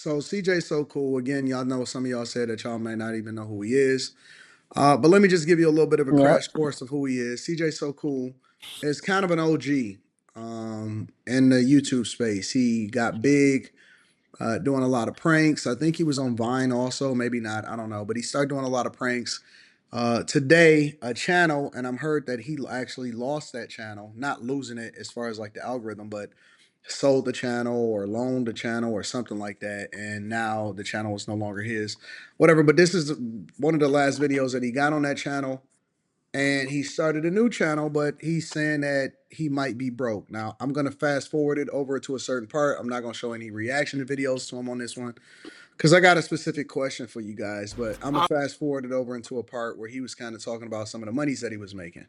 So CJ's so cool. Again, y'all know some of y'all said that y'all may not even know who he is. But let me just give you a little bit of a Yep. crash course of who he is. CJ's so cool. Is kind of an OG in the YouTube space. He got big doing a lot of pranks. I think he was on Vine also, maybe not. I don't know. But he started doing a lot of pranks. Today, a channel, and I'm heard that he actually lost that channel, not losing it as far as like the algorithm, but sold the channel or loaned the channel or something like that. And now the channel is no longer his, whatever. But this is one of the last videos that he got on that channel. And he started a new channel, but he's saying that he might be broke. Now, I'm going to fast forward it over to a certain part. I'm not going to show any reaction videos to him on this one because I got a specific question for you guys. But I'm going to fast forward it over into a part where he was kind of talking about some of the monies that he was making.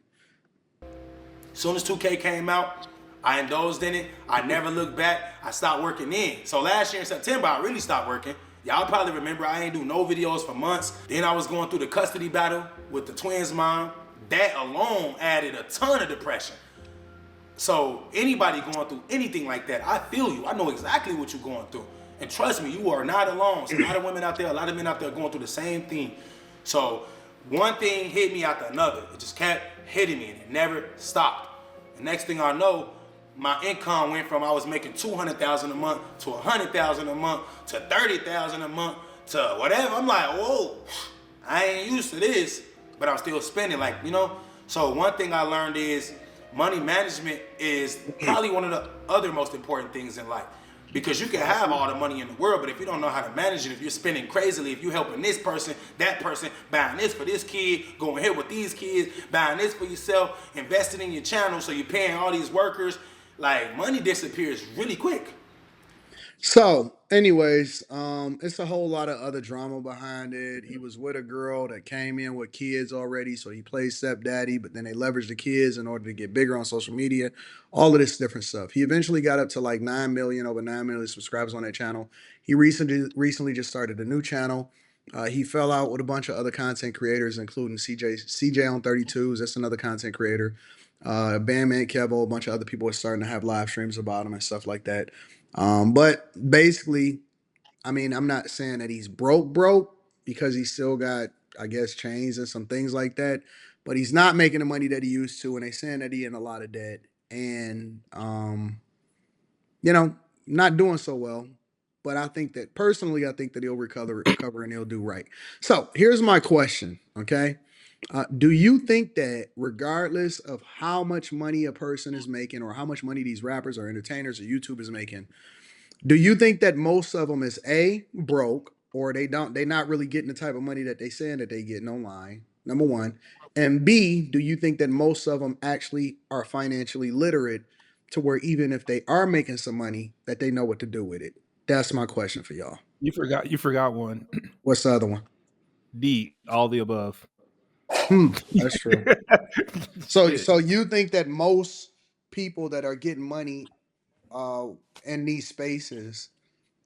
As soon as 2K came out, I indulged in it. I never looked back. I stopped working in. So last year in September, I really stopped working. Y'all probably remember I ain't do no videos for months. Then I was going through the custody battle with the twins' mom. That alone added a ton of depression. So anybody going through anything like that, I feel you. I know exactly what you're going through. And trust me, you are not alone. There's a lot of women out there, a lot of men out there going through the same thing. So one thing hit me after another. It just kept hitting me and it never stopped. The next thing I know, my income went from I was making 200,000 a month to 100,000 a month to 30,000 a month to whatever. I'm like, whoa, I ain't used to this, but I'm still spending like. So one thing I learned is money management is probably one of the other most important things in life. Because you can have all the money in the world, but if you don't know how to manage it, if you're spending crazily, if you're helping this person, that person, buying this for this kid, going here with these kids, buying this for yourself, investing in your channel, so you're paying all these workers, like money disappears really quick. So, anyways, it's a whole lot of other drama behind it. He was with a girl that came in with kids already, so he plays stepdaddy, but then they leveraged the kids in order to get bigger on social media. All of this different stuff. He eventually got up to like 9 million, over 9 million subscribers on that channel. He recently just started a new channel. He fell out with a bunch of other content creators, including CJ on 32s. That's another content creator. Bandman Kevo, a bunch of other people are starting to have live streams about him and stuff like that. But basically, I mean, I'm not saying that he's broke because he's still got, I guess, chains and some things like that. But he's not making the money that he used to, and they saying that he in a lot of debt and you know, not doing so well. But I think that personally, I think that he'll recover and he'll do right. So here's my question, okay? Do you think that regardless of how much money a person is making or how much money these rappers or entertainers or YouTubers making, do you think that most of them is A, broke, or they not really getting the type of money that they saying that they getting online? Number one. And B, do you think that most of them actually are financially literate to where even if they are making some money, that they know what to do with it? That's my question for y'all. You forgot one. What's the other one? D. All the above. That's true. So Shit. so you think that most people that are getting money uh in these spaces,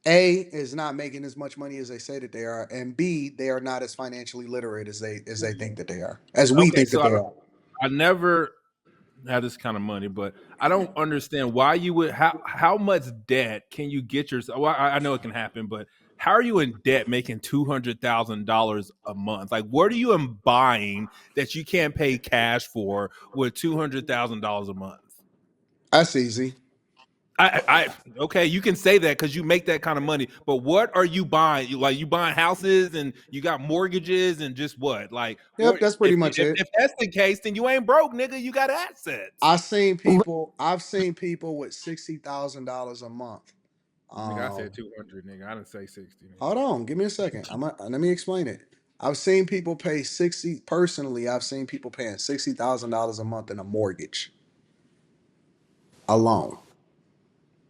A, is not making as much money as they say that they are, and B, they are not as financially literate as they think that they are, as we Okay, think that so they are. I never had this kind of money, but I don't understand why you would how much debt can you get yourself? Well, I know it can happen, but how are you in debt making $200,000 a month? Like, what are you buying that you can't pay cash for with $200,000 a month? That's easy. I okay, you can say that because you make that kind of money, but what are you buying? You buying houses and you got mortgages and just what? Like, Yep, what that's pretty if much if, it. if that's the case, then you ain't broke, nigga. You got assets. I've seen people with $60,000 a month. Nigga, I said Um, 200, nigga. I didn't say 60, nigga. Hold on, give me a second. Let me explain it. I've seen people pay 60 personally. I've seen people paying $60,000 a month in a mortgage alone.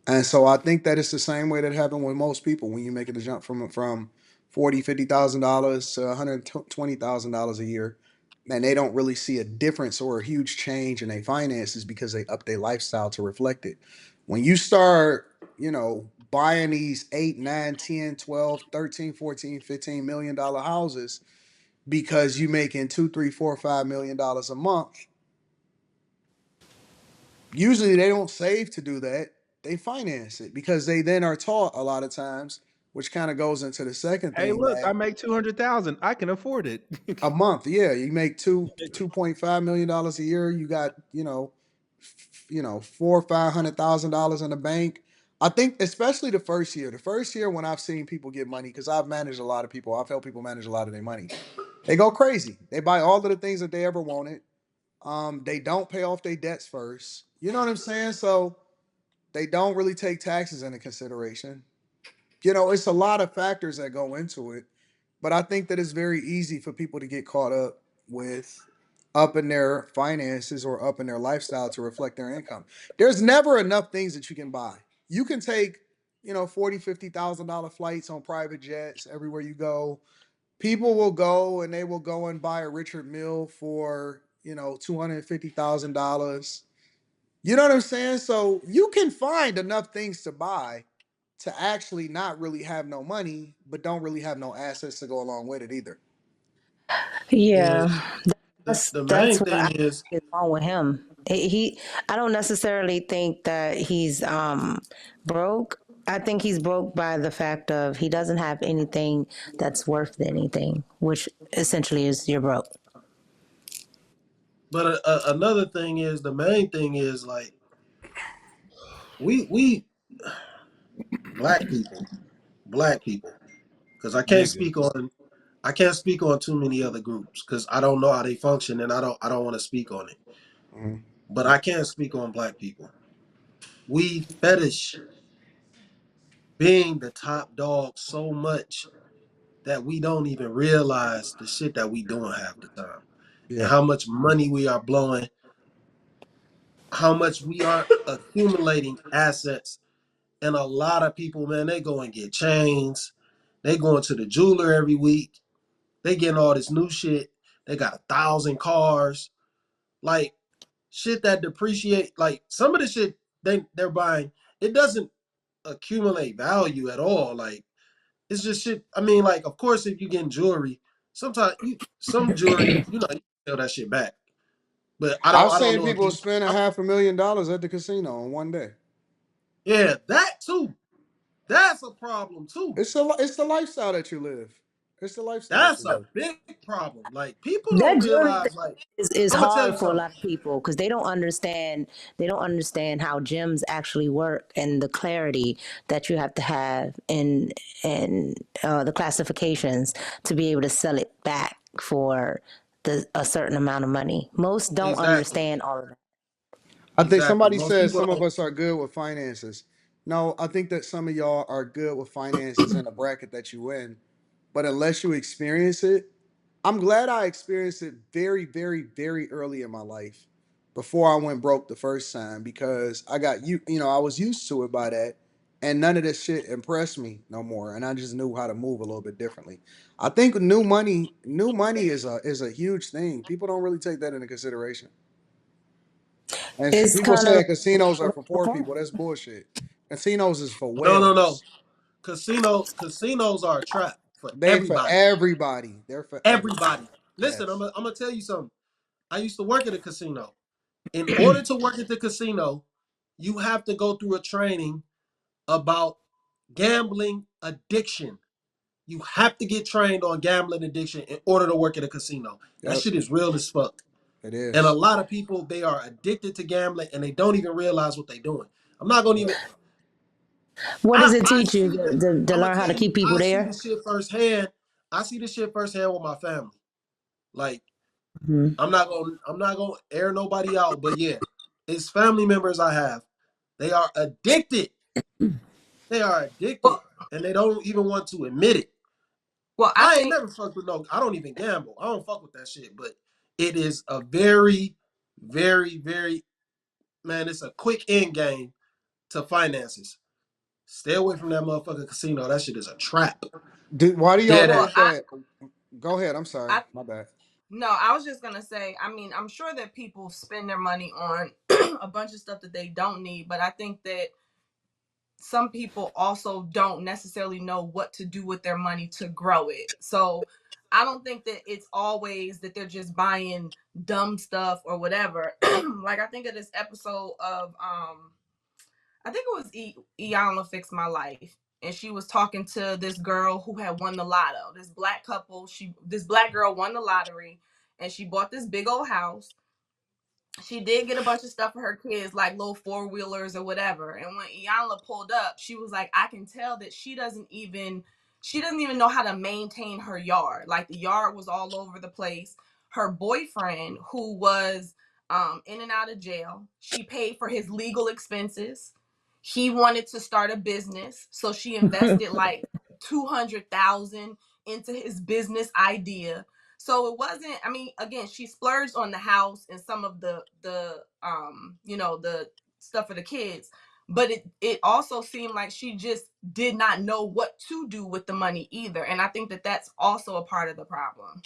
And so I think that it's the same way that happened with most people when you make it a jump from 40, $50,000 to $120,000 a year. And they don't really see a difference or a huge change in their finances because they up their lifestyle to reflect it. When you start, buying these 8, 9, 10, 12, 13, 14, $15 million houses because you making two, three, $4, $5 million a month, usually they don't save to do that. They finance it because they then are taught a lot of times, which kind of goes into the second Hey, thing look, that I make 200,000. I can afford it. a month, yeah, you make $2.5 million a year. You got $400,000 or $500,000 in the bank. I think especially the first year. The first year when I've seen people get money, because I've managed a lot of people, I've helped people manage a lot of their money. They go crazy. They buy all of the things that they ever wanted. They don't pay off their debts first. You know what I'm saying? So they don't really take taxes into consideration. It's a lot of factors that go into it, but I think that it's very easy for people to get caught up with up in their finances or up in their lifestyle to reflect their income. There's never enough things that you can buy. You can take, $40,000, $50,000 flights on private jets everywhere you go. People will go and they will go and buy a Richard Mille for, $250,000. You know what I'm saying? So you can find enough things to buy to actually not really have no money, but don't really have no assets to go along with it either. Yeah, And the that's main what I thing think is, is wrong with him. I don't necessarily think that he's broke. I think he's broke by the fact of he doesn't have anything that's worth anything, which essentially is you're broke. but another thing is, the main thing is like we black people, because Niggas. I can't speak on too many other groups because I don't know how they function and I don't want to speak on it. Mhm. But I can speak on black people. We fetish being the top dog so much that we don't even realize the shit that we doing half the time and Yeah. how much money we are blowing, how much we are accumulating assets. And a lot of people, man, they go and get chains. They going to the jeweler every week. They getting all this new shit. They got 1,000 cars. Like shit that depreciate. Like some of the shit they're buying, it doesn't accumulate value at all. Like it's just shit. I mean, like of course if you getting jewelry, sometimes some jewelry, you sell that shit back. But I've I don't seen know if people you. spend a $500,000 at the casino in one day. Yeah, that too. That's a problem too. It's the lifestyle that you live. It's the lifestyle that That's you a live. big problem. Like people That don't jury realize. Like is I'm gonna tell hard you for a something. lot of people because they don't understand how gyms actually work and the clarity that you have to have in the classifications to be able to sell it back for a certain amount of money. Most don't Exactly. understand all of that. I think Exactly. somebody Most said people some of don't. us are good with finances. No, I think that some of y'all are good with finances in the bracket that you in, but unless you experience it, I'm glad I experienced it very, very, very early in my life before I went broke the first time because I was used to it by that, and none of this shit impressed me no more, and I just knew how to move a little bit differently. I think new money is a huge thing. People don't really take that into consideration. And It's people kind of saying casinos are like for poor people. That's bullshit. Casinos is for No, no, no. whales. Casinos are a trap for They for everybody. everybody. They're for everybody. Everybody. Listen, Yes. I'm gonna tell you something. I used to work at a casino. In order to work at the casino, you have to go through a training about gambling addiction. You have to get trained on gambling addiction in order to work at a casino. That Yep. shit is real as fuck. It And a is. lot of people, they are addicted to gambling and they don't even realize what they're doing. I'm not gonna Yep. even. what does it I teach you see the. to I'm gonna learn how tell to you, keep people I see there? the shit firsthand. I see the shit firsthand with my family. Like Mhm. I'm not gonna air nobody out, but yeah, it's family members I have. They are addicted. They are addicted, Well, and they don't even want to admit it. well, I I ain't think never fucked with no. I don't even gamble. I don't fuck with that shit. But it is a very, very, very man. It's a quick end game to finances. Stay away from that motherfucking casino. That shit is a trap. Why do y'all Dead well, think ass. that? Go ahead. I'm sorry. I My bad. no, I was just gonna say, I mean, I'm sure that people spend their money on a bunch of stuff that they don't need, but I think that some people also don't necessarily know what to do with their money to grow it. So I don't think that it's always that they're just buying dumb stuff or whatever. Like I think of this episode of I think it was Iyanla Fix My Life. and she was talking to this girl who had won the lotto. This black couple, this black girl won the lottery, and she bought this big old house. She did get a bunch of stuff for her kids, like little four-wheelers or whatever. And when Iyanla pulled up, she was like, I can tell that she doesn't even know how to maintain her yard. Like, the yard was all over the place. Her boyfriend, who was in and out of jail, she paid for his legal expenses. He wanted to start a business, so she invested like 200,000 into his business idea. So it wasn't, I mean, again, she splurged on the house and some of the the stuff for the kids, but it also seemed like she just did not know what to do with the money either. And I think that that's also a part of the problem.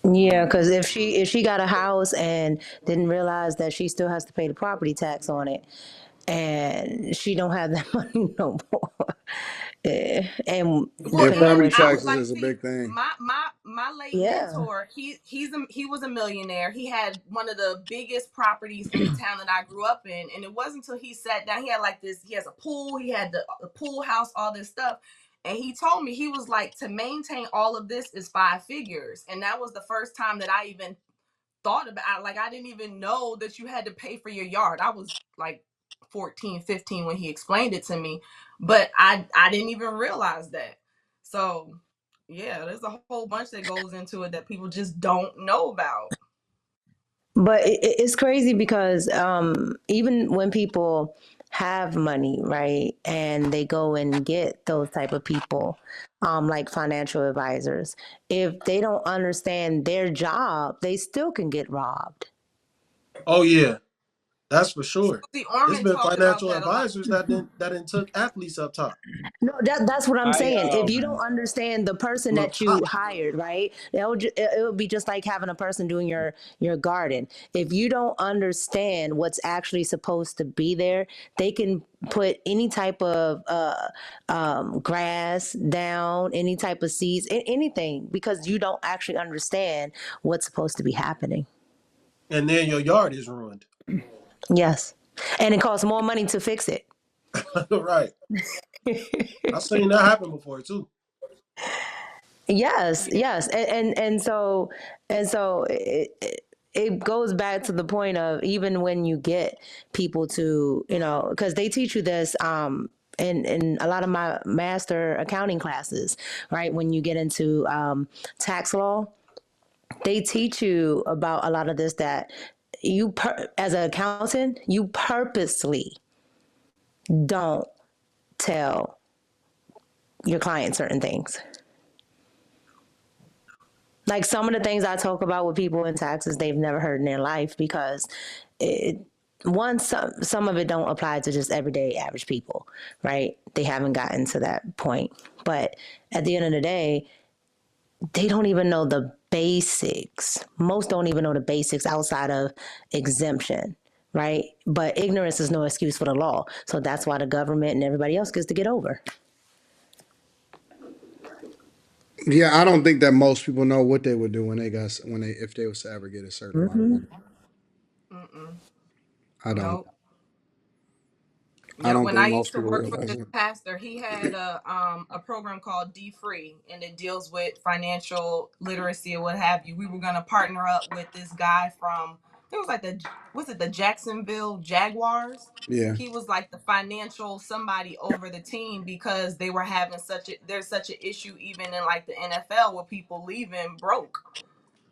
Yeah, because if she got a house and didn't realize that she still has to pay the property tax on it, and she don't have that money no more. And Well, Yeah, depending on and property where she I was taxes like, is a see, big thing. my late yeah. mentor, he was a millionaire. He had one of the biggest properties in the town that I grew up in, and it wasn't until he sat down. He had like this. He has a pool. He had the pool house, all this stuff. And he told me, he was like, to maintain all of this is 5 figures. And that was the first time that I even thought about, like, I didn't even know that you had to pay for your yard. I was like 14, 15 when he explained it to me, but I didn't even realize that. So yeah, there's a whole bunch that goes into it that people just don't know about. But it's crazy because even when people have money, right, and they go and get those type of people, like financial advisors, if they don't understand their job, they still can get robbed. Oh yeah, that's for sure. Susie It's Orman been talked about financial that a lot. advisors that didn't took athletes up top. No, that's what I'm I saying. If you don't understand the person Up that you top. hired, right? It would be just like having a person doing your garden. If you don't understand what's actually supposed to be there, they can put any type of grass down, any type of seeds, anything, because you don't actually understand what's supposed to be happening. And then your yard is ruined. Yes, and it costs more money to fix it. Right. I've seen that happen before too. Yes, yes, and so it goes back to the point of, even when you get people to, because they teach you this in a lot of my master accounting classes, right? When you get into tax law, they teach you about a lot of this, that as an accountant, you purposely don't tell your client certain things. Like, some of the things I talk about with people in taxes, they've never heard in their life, because it, some of it don't apply to just everyday average people, right? They haven't gotten to that point. But at the end of the day, they don't even know the basics. Most don't even know the basics outside of exemption, right? But ignorance is no excuse for the law. So that's why the government and everybody else gets to get over. Yeah, I don't think that most people know what they would do when they if they was to ever get a certain amount of money. Mm-mm. I don't. Nope. I Yeah, don't when think I used most to people work for realize this it. pastor, he had a program called D Free, and it deals with financial literacy or what have you. We were gonna partner up with this guy from, it was like the Jacksonville Jaguars. Yeah. He was like the financial somebody over the team, because they were having there's such an issue even in like the NFL, with people leaving broke,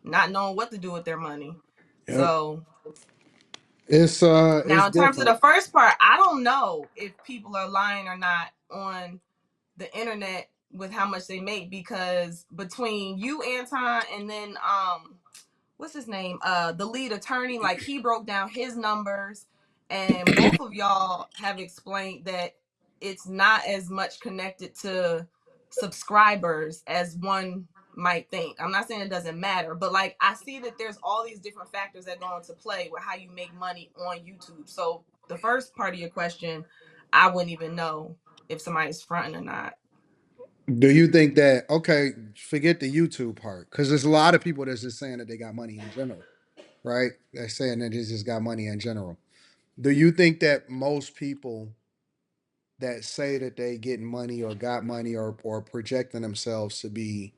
not knowing what to do with their money. Yep. So It's now, in terms of different. the first part, I don't know if people are lying or not on the internet with how much they make, because between you, Anton, and then what's his name, the lead attorney, like, he broke down his numbers, and both of y'all have explained that it's not as much connected to subscribers as one might think. I'm not saying it doesn't matter, but like, I see that there's all these different factors that go into play with how you make money on YouTube. So the first part of your question, I wouldn't even know if somebody's fronting or not. Do you think that, okay, forget the YouTube part, because there's a lot of people that's just saying that they got money in general, right? They're saying that they just got money in general. Do you think that most people that say that they getting money or got money or projecting themselves to be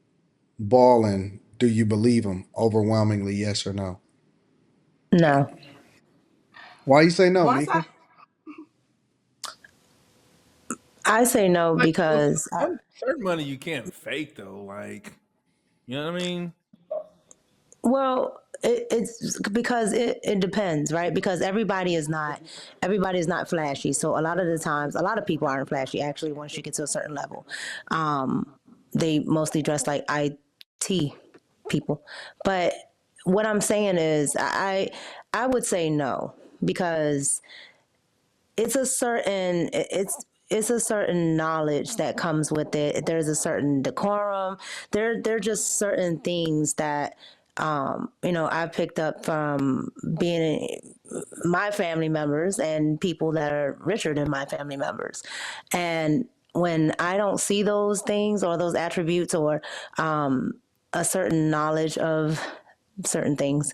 balling, do you believe them? Overwhelmingly, yes or no? No, Why you say no, Once I Mika? I say no Like because certain money you can't fake though. Like, you know what I mean? well, it's because it depends, right? Because everybody is not flashy. So a lot of the times, a lot of people aren't flashy. Actually, once you get to a certain level, they mostly dress like IT people. But what I'm saying is, I would say no because it's a certain knowledge that comes with it. There's a certain decorum. There are just certain things that I picked up from being my family members and people that are richer than my family members. And when I don't see those things or those attributes or a certain knowledge of certain things,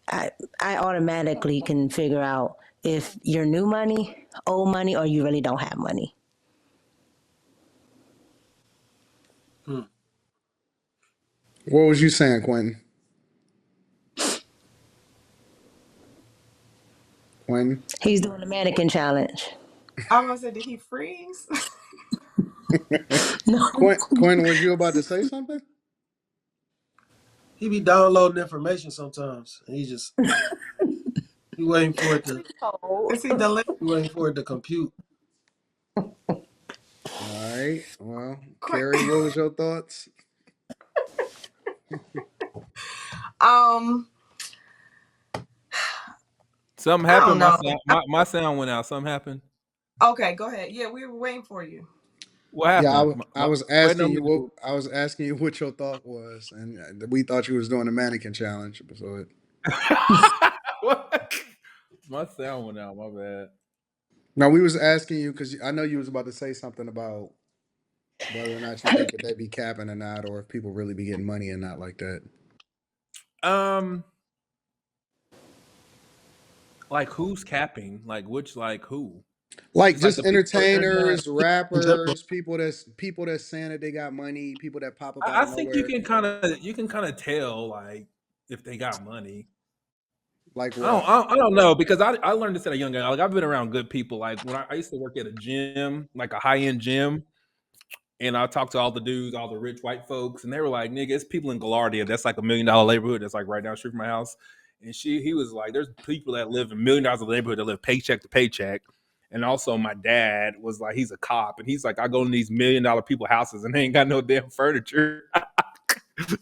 I automatically can figure out if you're new money, old money, or you really don't have money. Hmm. What was you saying, Quentin? Quentin? He's doing the mannequin challenge. I was gonna say, did he freeze? No, Quentin, was you about to say something? He be downloading information sometimes. And he waiting for it to Is he delayed? compute. All right. Well, Quick. Carrie, what was your thoughts? Um, Something I don't happened. know. My sound went out. Something happened. Okay, go ahead. Yeah, we were waiting for you. What Yeah, happened? I was Waiting asking on me you to what do. I was asking you what your thought was, and we thought you was doing a mannequin challenge. So What? My sound went out. My bad. no, we was asking you because I know you was about to say something about whether or not you think that they be capping or not, or if people really be getting money and not like that. Um, like who's capping? Like which? Like who? Like Just like the just people that are not. entertainers, In general, rappers, people that's saying that they got money, people that pop up out I of think you nowhere. can kind of tell like if they got money. Like I don't, what? I don't, I don't know because I learned this at a young age. Like I've been around good people. Like when I used to work at a gym, like a high end gym, and I talked to all the dudes, all the rich white folks, and they were like, "Nigga, it's people in Galardia. That's like $1 million neighborhood. That's like right down the street from my house." And he was like, "There's people that live in $1 million of the neighborhood that live paycheck to paycheck." And also, my dad was like, he's a cop, and he's like, I go in these $1 million people houses, and they ain't got no damn furniture.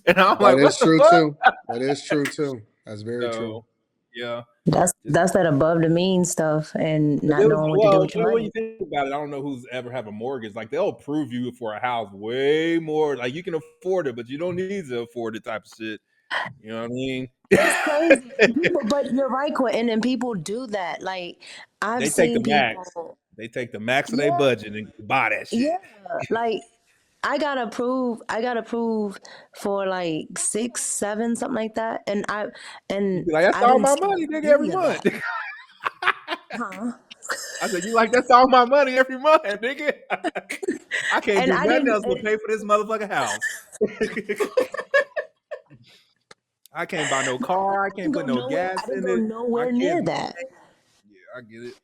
And I'm That like, is what the true fuck? too. That is true too. That's very true. So, yeah, just that's that above the mean stuff and but not knowing what to do with your when you money. think about it, I don't know who's ever have a mortgage. Like they'll approve you for a house way more. Like you can afford it, but you don't need to afford it type of shit. You know what I mean? It's crazy, and people. But you're right, Quentin, and people do that. Like I've They take the seen max. people. They take the max of their Yeah, budget and buy that yeah. shit. Like I got approved for like 6, 7, something like that, You and be like, that's I all didn't my see money, nigga, every any of month. that, huh? I said, you like that's all my money every month, nigga. I can't And do I nothing didn't. else but pay for this motherfucking house. I can't buy no car. I can't put no I gas didn't in go it. My nowhere kids, near that yeah, I get it.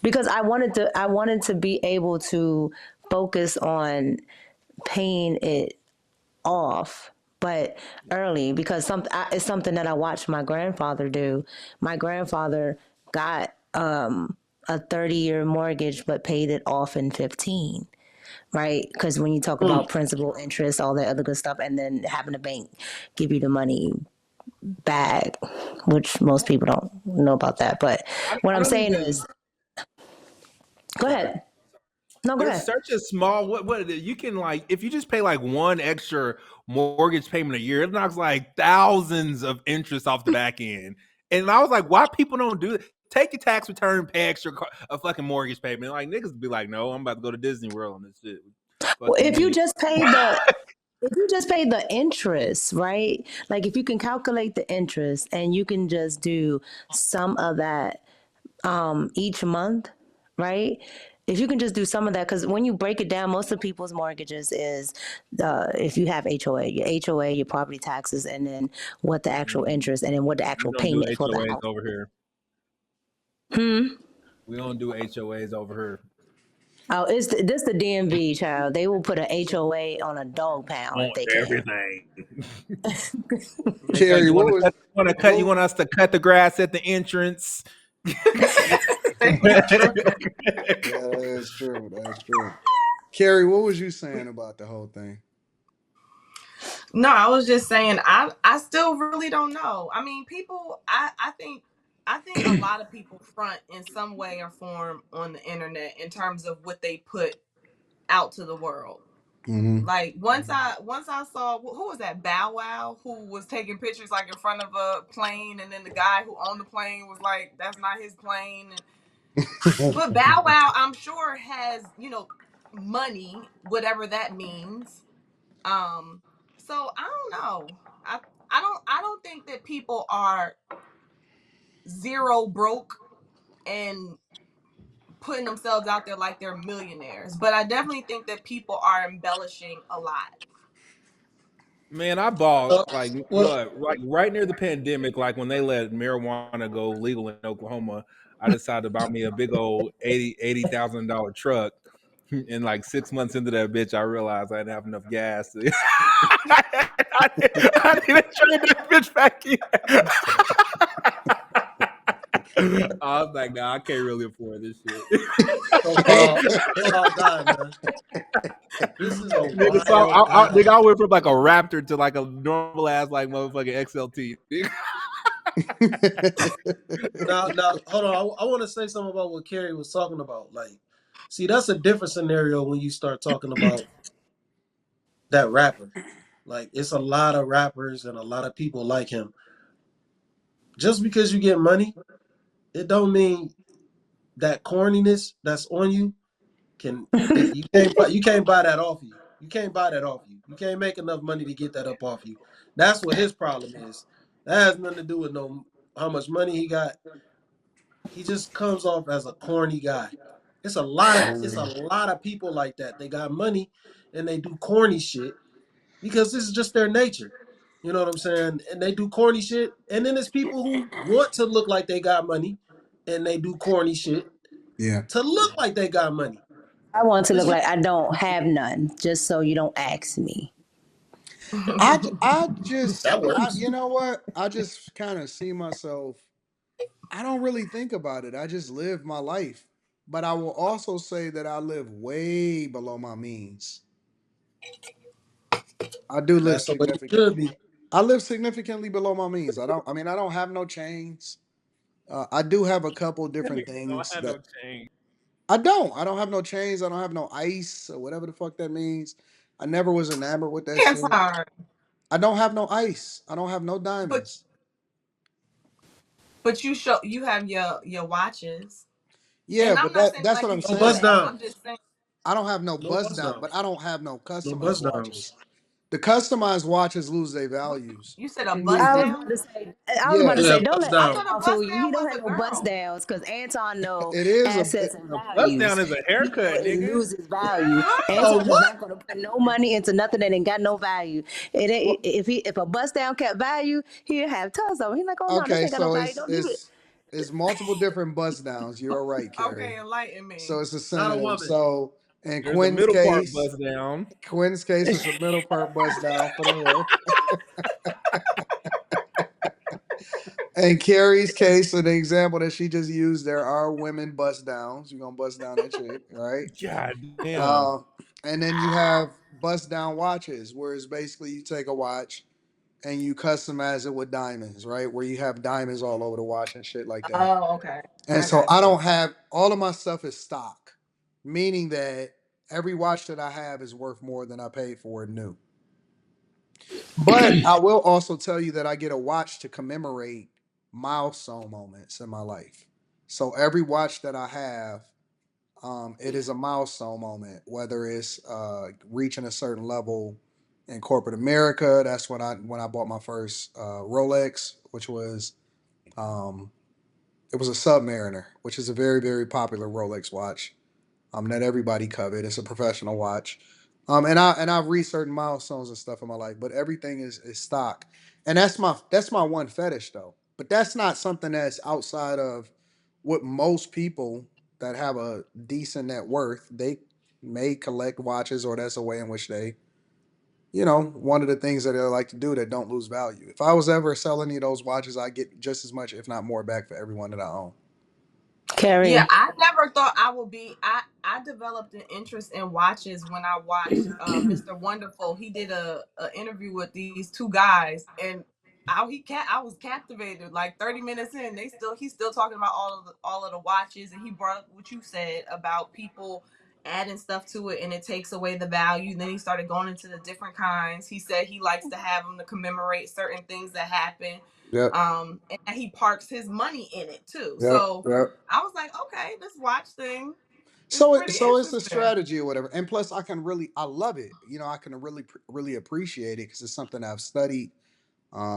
because I wanted to be able to focus on paying it off, but early because it's something that I watched my grandfather do. My grandfather got a 30-year mortgage but paid it off in 15, right? Because when you talk hmm. about principal, interest, all that other good stuff, and then having a bank give you the money back, which most people don't know about that. But what I I'm don't saying even. is, go Sorry. ahead. No, go There's ahead. such a small what you can like if you just pay like one extra mortgage payment a year, it knocks like thousands of interest off the back end. And I was like, why people don't do it? Take your tax return, pay extra a fucking mortgage payment. Like niggas be like, no, I'm about to go to Disney World on this shit. Fuck Well, you mean? if you just pay the interest, right? Like if you can calculate the interest and you can just do some of that each month, right? If you can just do some of that, because when you break it down, most of people's mortgages is if you have HOA, your property taxes, and then what the actual interest, and then what the We actual don't do payment for the HOAs house. over here. We don't do HOAs over here. Oh, this the DMV, child. They will put an HOA on a dog pound On if they can. everything. Carrie, You what want was you want us to cut the grass at the entrance? Yeah, that's true. That's true. Carrie, what was you saying about the whole thing? No, I was just saying I still really don't know. I mean, people I think a lot of people front in some way or form on the internet in terms of what they put out to the world. Mm-hmm. Like once I saw who was that, Bow Wow, who was taking pictures like in front of a plane, and then the guy who owned the plane was like, "That's not his plane." But Bow Wow, I'm sure has money, whatever that means. So I don't know. I don't think that people are zero broke and putting themselves out there like they're millionaires, but I definitely think that people are embellishing a lot. Man, I bought like Well, like right near the pandemic, like when they let marijuana go legal in Oklahoma, I decided to buy me a big old $80,000 truck. And like 6 months into that bitch, I realized I didn't have enough gas. I didn't trade that bitch back in. I was like, nah, I can't really afford this shit. oh God, man. This is a Nigga, so wild guy. I went from like a Raptor to like a normal ass like motherfucking XLT. Now, hold on. I want to say something about what Carrie was talking about. Like, see, that's a different scenario when you start talking about that rapper. Like, it's a lot of rappers and a lot of people like him. Just because you get money, it don't mean that corniness that's on you you can't buy that off you. You can't buy that off you. You can't make enough money to get that up off you. That's what his problem is. That has nothing to do with how much money he got. He just comes off as a corny guy. It's a lot of people like that. They got money and they do corny shit because this is just their nature. You know what I'm saying? And they do corny shit. And then there's people who want to look like they got money and they do corny shit Yeah. to look like they got money. I want to It's look just like I don't have none, just so you don't ask me. I just that works. you know what? I just kind of see myself. I don't really think about it. I just live my life. But I will also say that I live way below my means. I do live That's the way it should significantly. be. I live significantly below my means. I mean, I don't have no chains. I do have a couple different Don't things have that no change. I don't. I don't have no chains. I don't have no ice or whatever the fuck that means. I never was enamored with that shit. Anton, I don't have no ice. I don't have no but diamonds. but you have your watches, Yeah, and but I'm not saying that's like what I'm you No bust saying. shouldn't. down. I'm just saying. I don't have no No buzz bust down, but I downs. don't have no No customized bust downs. watches. The customized watches lose their values. You said a You can bust use I was the about down. to say, yeah. Yeah, don't bust let I down. thought a Anton fool bust you. He down don't was have a no bust girl. downs because Anton know It is a assets and A bust down values. is a He know haircut, it nigga. loses value. Oh, Anton is what? not going to put no money into nothing that ain't got no value. What? If a bust down kept value, he'll have tons of them. He's like, oh no, this okay. ain't got no So value. Don't do it. it's multiple different buzz downs. You're right, Okay, Carrie. enlighten So me. it's a Not a synonym. woman. So in There's a Quinn's middle part case, bust down. It's a middle part buzz down for the hair. In Carrie's case, so the example that she just used, there are women bust downs. You're gonna bust down that chick, right? God damn. Uh, and then you have bust down watches, where it's basically you take a watch and you customize it with diamonds, right? Where you have diamonds all over the watch and shit like that. Oh, okay. And I so got I you. don't have all of my stuff is stock, meaning that every watch that I have is worth more than I paid for it new. But I will also tell you that I get a watch to commemorate milestone moments in my life. So every watch that I have, it is a milestone moment, whether it's reaching a certain level in corporate America. That's when I bought my first Rolex, which was um, it was a Submariner, which is a very, very popular Rolex watch. that everybody covet. It's a professional watch. And I've reached certain milestones and stuff in my life, but everything is stock. And that's my one fetish though. But that's not something that's outside of what most people that have a decent net worth, they may collect watches, or that's a way in which they, one of the things that they like to do that don't lose value. If I was ever sell any of those watches, I get just as much, if not more, back for every one that I own. Yeah, Carrie. I never thought I would be. I developed an interest in watches when I watched Mr. Wonderful. He did a interview with these two guys, and I was captivated. Like 30 minutes in, he's still talking about all of the watches, and he brought up what you said about people adding stuff to it, and it takes away the value. And then he started going into the different kinds. He said he likes to have them to commemorate certain things that happen. Yep. And he parks his money in it too. Yep. So Yep. I was like, okay, this watch thing is So pretty so it's a interesting. strategy or whatever, and plus I love it. I can really appreciate it because it's something I've studied.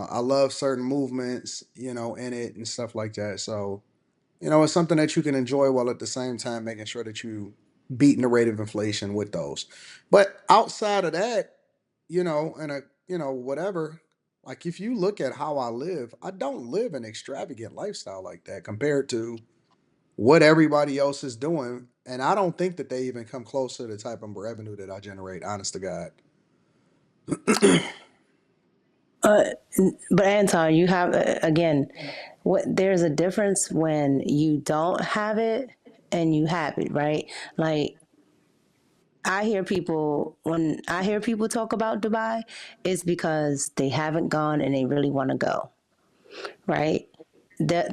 I love certain movements, in it and stuff like that. So it's something that you can enjoy while at the same time making sure that you beating the rate of inflation with those. But outside of that, and whatever. Like if you look at how I live, I don't live an extravagant lifestyle like that compared to what everybody else is doing. And I don't think that they even come close to the type of revenue that I generate, honest to God. Uh, but Anton, you have again, there's a difference when you don't have it and you have it, right? Like when I hear people talk about Dubai, it's because they haven't gone and they really want to go, right?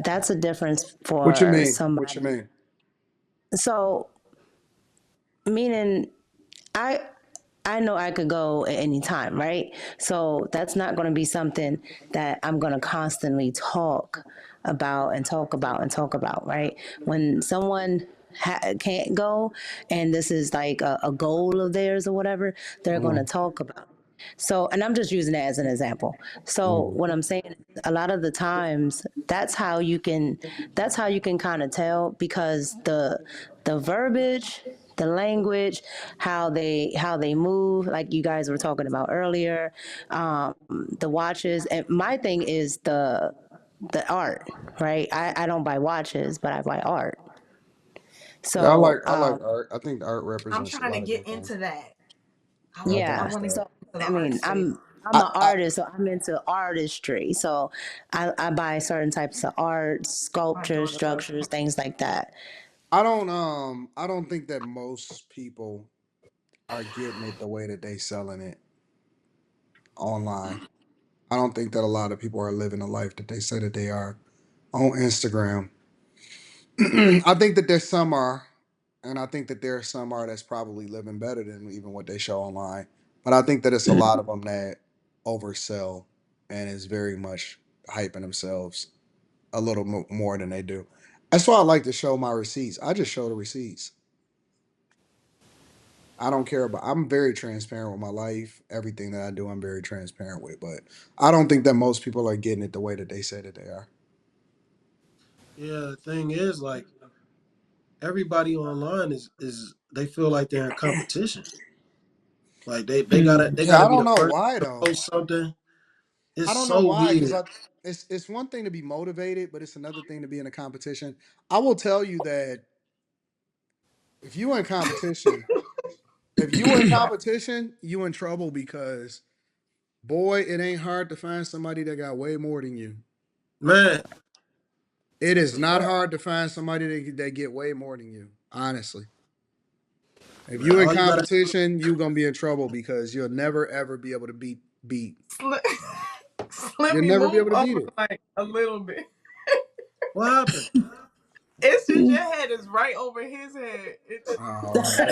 That's a difference What you for mean? What you somebody. mean? So meaning I I know I could go at any time, right? So that's not going to be something that I'm going to constantly talk about and talk about and talk about, right? When someone can't go and this is like a goal of theirs or whatever, they're going to Mm, talk about it. So, and I'm just using that as an example. So, mm. what I'm saying is a lot of the times that's how you can kind of tell because the verbiage, the language, how they move, like you guys were talking about earlier, the watches. And my thing is the art, right? I don't buy watches, but I buy art. Yeah, So I like art. I think art I'm represents a trying to lot of get good things. into that. Yeah, I think I yeah. it's want to get dope. So into the I art mean, space. I'm I, an I artist, so I'm into artistry. So I buy certain types of art, My sculptures, daughter loves structures, things like that. I don't think that most people are getting it the way that they selling it online. I don't think that a lot of people are living the life that they say that they are on Instagram. I think that there's some are, and I think that there are some are that's probably living better than even what they show online. But I think that it's a lot of them that oversell and is very much hyping themselves a little more than they do. That's why I like to show my receipts. I just show the receipts. I don't care about. I'm very transparent with my life. Everything that I do, I'm very transparent with. But I don't think that most people are getting it the way that they say that they are. Yeah, the thing is, like, everybody online is they feel like they're in competition. Like they Yeah, gotta I be don't the know first why to though. post something. I It's don't know so why because weird. it's one thing to be motivated, but it's another thing to be in a competition. I will tell you that if you in competition, if you in competition, you in trouble because boy, it ain't hard to find somebody that got way more than you. Man, It that's is a not fact. hard to find somebody that get way more than you. Honestly, if Man, you in all you gotta do, competition, you gonna be in trouble because you'll never ever be able to beat. Let, let You'll me never be move able to beat over it. like a little bit. what happened? It's just your head is right over his head. It's Oh, hold on.